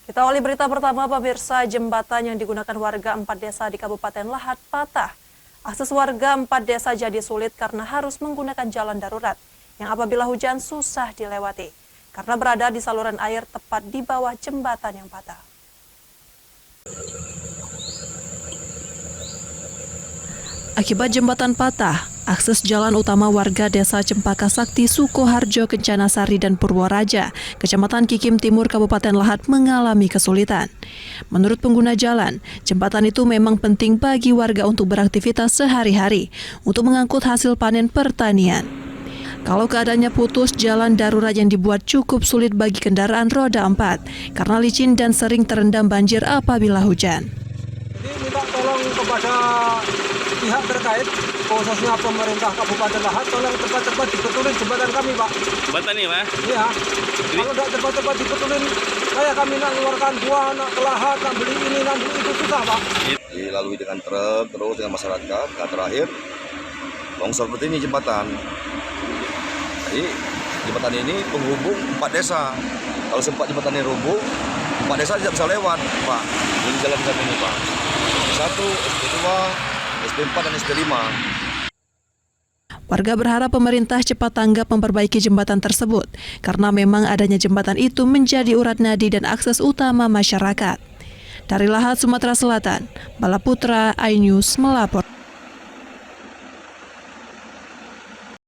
Kita awali berita pertama, pemirsa. Jembatan yang digunakan warga 4 desa di Kabupaten Lahat patah. Akses warga 4 desa jadi sulit karena harus menggunakan jalan darurat yang apabila hujan susah dilewati karena berada di saluran air tepat di bawah jembatan yang patah. Akibat jembatan patah, akses jalan utama warga desa Cempaka Sakti, Sukoharjo, Kencana Sari, dan Purworaja, Kecamatan Kikim Timur, Kabupaten Lahat mengalami kesulitan. Menurut pengguna jalan, jembatan itu memang penting bagi warga untuk beraktivitas sehari-hari, untuk mengangkut hasil panen pertanian. Kalau keadaannya putus, jalan darurat yang dibuat cukup sulit bagi kendaraan roda 4, karena licin dan sering terendam banjir apabila hujan. Jadi minta tolong kepada pihak terkait, khususnya pemerintah Kabupaten Lahat, tolong cepat-cepat dibetulin jembatan kami, Pak. Jembatan nih, Pak? Iya. Kalau tidak cepat-cepat dibetulin, kayak kami nak keluarkan buah, nak ke Lahat, nak beli ini, nak beli itu, susah, Pak. Dilalui dengan truk, terus dengan masyarakat. Nah, terakhir, longsor seperti ini jembatan. Jadi, jembatan ini penghubung 4 desa. Kalau sempat jembatan ini rubuh, 4 desa tidak bisa lewat, Pak. Ini jalan kami ini, Pak. SP1, SP2, SP4, dan SP5. Warga berharap pemerintah cepat tanggap memperbaiki jembatan tersebut, karena memang adanya jembatan itu menjadi urat nadi dan akses utama masyarakat. Dari Lahat, Sumatera Selatan, Bala Putra, iNews melapor.